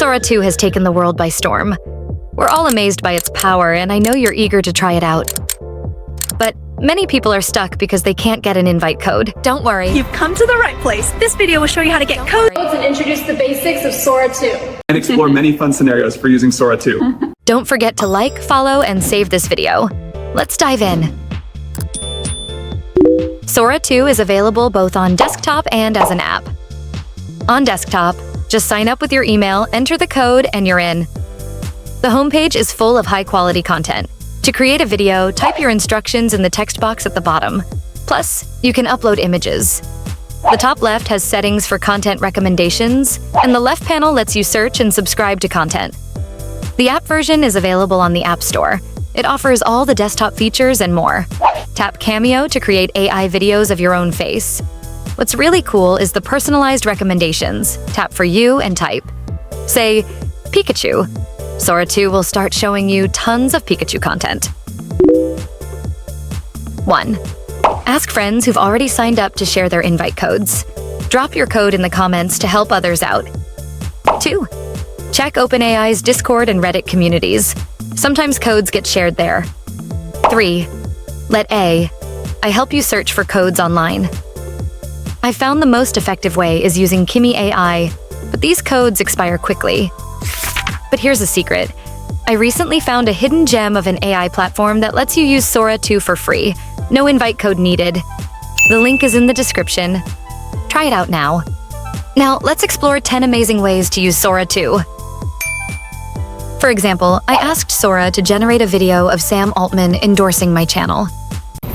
Sora 2 has taken the world by storm. We're all amazed by its power, and I know you're eager to try it out. But many people are stuck because they can't get an invite code. Don't worry. You've come to the right place. This video will show you how to get codes and introduce the basics of Sora 2. And explore many fun scenarios for using Sora 2. Don't forget to like, follow, and save this video. Let's dive in. Sora 2 is available both on desktop and as an app. On desktop, just sign up with your email, enter the code, and you're in. The homepage is full of high-quality content. To create a video, type your instructions in the text box at the bottom. Plus, you can upload images. The top left has settings for content recommendations, and the left panel lets you search and subscribe to content. The app version is available on the App Store. It offers all the desktop features and more. Tap Cameo to create AI videos of your own face. What's really cool is the personalized recommendations. Tap for you and type. Say, Pikachu. Sora 2 will start showing you tons of Pikachu content. 1. Ask friends who've already signed up to share their invite codes. Drop your code in the comments to help others out. 2. Check OpenAI's Discord and Reddit communities. Sometimes codes get shared there. 3. Let I help you search for codes online. I found the most effective way is using Kimi AI, but these codes expire quickly. But here's a secret. I recently found a hidden gem of an AI platform that lets you use Sora 2 for free. No invite code needed. The link is in the description. Try it out now. Now, let's explore 10 amazing ways to use Sora 2. For example, I asked Sora to generate a video of Sam Altman endorsing my channel.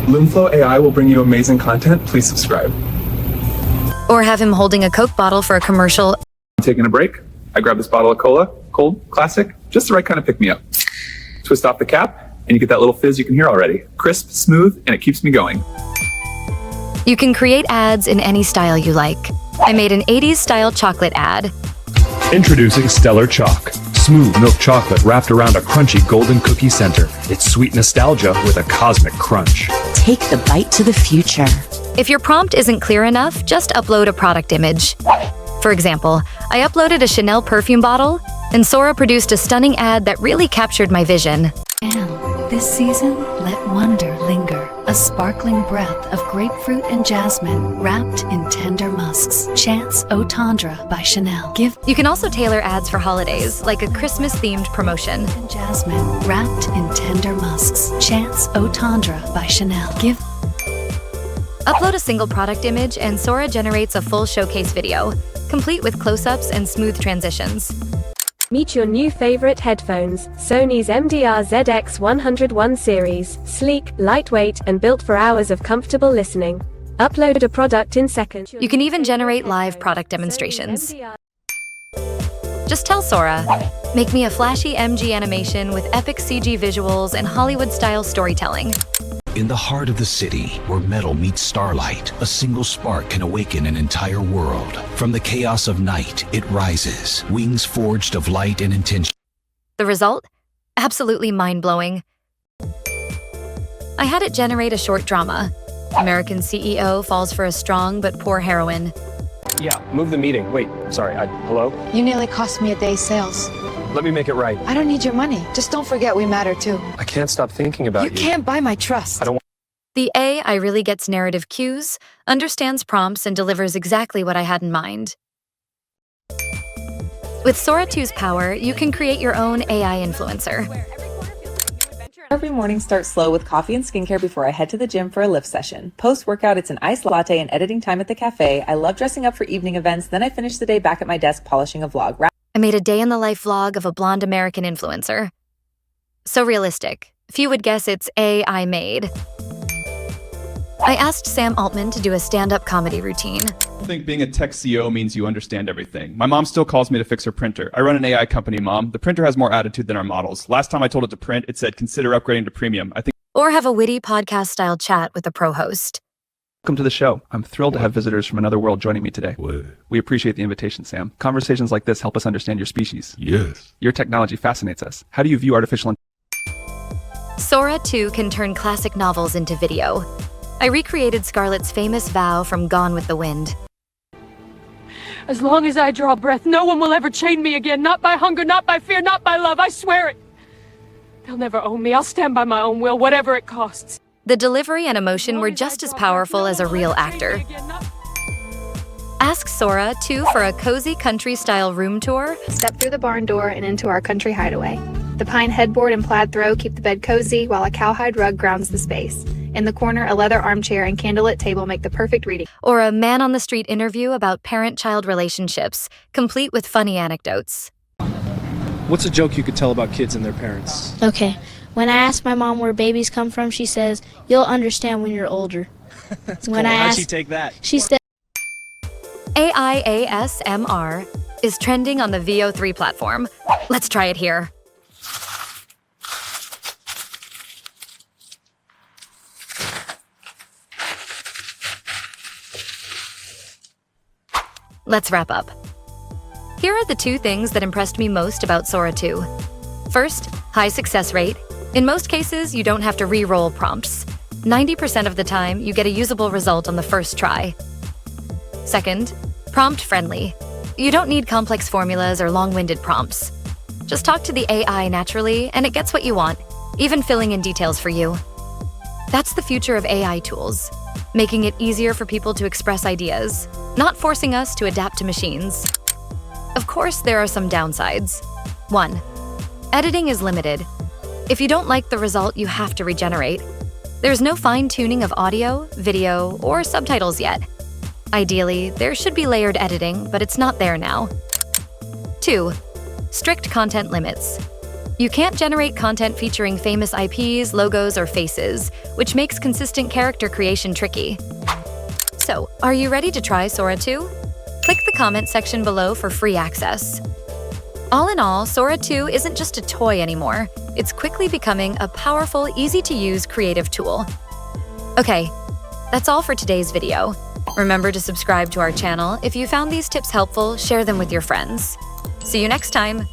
LumeFlow AI will bring you amazing content. Please subscribe. Or have him holding a Coke bottle for a commercial. Taking a break, I grab this bottle of cola, cold, classic, just the right kind of pick-me-up. Twist off the cap, and you get that little fizz you can hear already. Crisp, smooth, and it keeps me going. You can create ads in any style you like. I made an 80s style chocolate ad. Introducing Stellar Chalk. Smooth milk chocolate wrapped around a crunchy golden cookie center. It's sweet nostalgia with a cosmic crunch. Take the bite to the future. If your prompt isn't clear enough, just upload a product image. For example, I uploaded a Chanel perfume bottle, and Sora produced a stunning ad that really captured my vision. And this season, let wonder linger. A sparkling breath of grapefruit and jasmine wrapped in tender musks. Chance Eau Tendre by Chanel. You can also tailor ads for holidays, like a Christmas-themed promotion. And jasmine wrapped in tender musks. Chance Eau Tendre by Chanel. Upload a single product image and Sora generates a full showcase video, complete with close-ups and smooth transitions. Meet your new favorite headphones, Sony's MDR ZX101 series. Sleek, lightweight, and built for hours of comfortable listening. Upload a product in seconds. You can even generate live product demonstrations. Just tell Sora, make me a flashy MG animation with epic CG visuals and Hollywood-style storytelling. In the heart of the city, where metal meets starlight, a single spark can awaken an entire world. From the chaos of night, it rises, wings forged of light and intention. The result? Absolutely mind-blowing. I had it generate a short drama. American CEO falls for a strong but poor heroine. Yeah, move the meeting. Wait, sorry, hello? You nearly cost me a day's sales. Let me make it right. I don't need your money. Just don't forget we matter too. I can't stop thinking about you. You can't buy my trust. I don't. The AI really gets narrative cues, understands prompts, and delivers exactly what I had in mind. With Sora 2's power, you can create your own AI influencer. Every morning starts slow with coffee and skincare before I head to the gym for a lift session. Post-workout, it's an iced latte and editing time at the cafe. I love dressing up for evening events, then I finish the day back at my desk polishing a vlog. I made a day-in-the-life vlog of a blonde American influencer. So realistic. Few would guess it's AI made. I asked Sam Altman to do a stand-up comedy routine. I think being a tech CEO means you understand everything. My mom still calls me to fix her printer. I run an AI company, Mom. The printer has more attitude than our models. Last time I told it to print, it said, consider upgrading to premium. I think. Or have a witty podcast-style chat with a pro host. Welcome to the show. I'm thrilled to have visitors from another world joining me today. We appreciate the invitation, Sam. Conversations like this help us understand your species. Yes. Your technology fascinates us. How do you view artificial intelligence? Sora 2 can turn classic novels into video. I recreated Scarlett's famous vow from Gone with the Wind. As long as I draw breath, no one will ever chain me again. Not by hunger, not by fear, not by love. I swear it. They'll never own me. I'll stand by my own will, whatever it costs. The delivery and emotion were just as powerful as a real actor. Ask Sora, too, for a cozy country-style room tour. Step through the barn door and into our country hideaway. The pine headboard and plaid throw keep the bed cozy, while a cowhide rug grounds the space. In the corner, a leather armchair and candlelit table make the perfect reading. Or a man-on-the-street interview about parent-child relationships, complete with funny anecdotes. What's a joke you could tell about kids and their parents? Okay. When I ask my mom where babies come from, she says, "You'll understand when you're older." When I how'd she take that? She said, AIASMR is trending on the VEO3 platform. Let's try it here. Let's wrap up. Here are the 2 things that impressed me most about Sora 2. First, high success rate. In most cases, you don't have to re-roll prompts. 90% of the time, you get a usable result on the first try. Second, prompt-friendly. You don't need complex formulas or long-winded prompts. Just talk to the AI naturally, and it gets what you want, even filling in details for you. That's the future of AI tools, making it easier for people to express ideas, not forcing us to adapt to machines. Of course, there are some downsides. 1. Editing is limited. If you don't like the result, you have to regenerate. There's no fine-tuning of audio, video, or subtitles yet. Ideally, there should be layered editing, but it's not there now. 2. Strict content limits. You can't generate content featuring famous IPs, logos, or faces, which makes consistent character creation tricky. So, are you ready to try Sora 2? Click the comment section below for free access. All in all, Sora 2 isn't just a toy anymore. It's quickly becoming a powerful, easy-to-use creative tool. Okay, that's all for today's video. Remember to subscribe to our channel. If you found these tips helpful, share them with your friends. See you next time!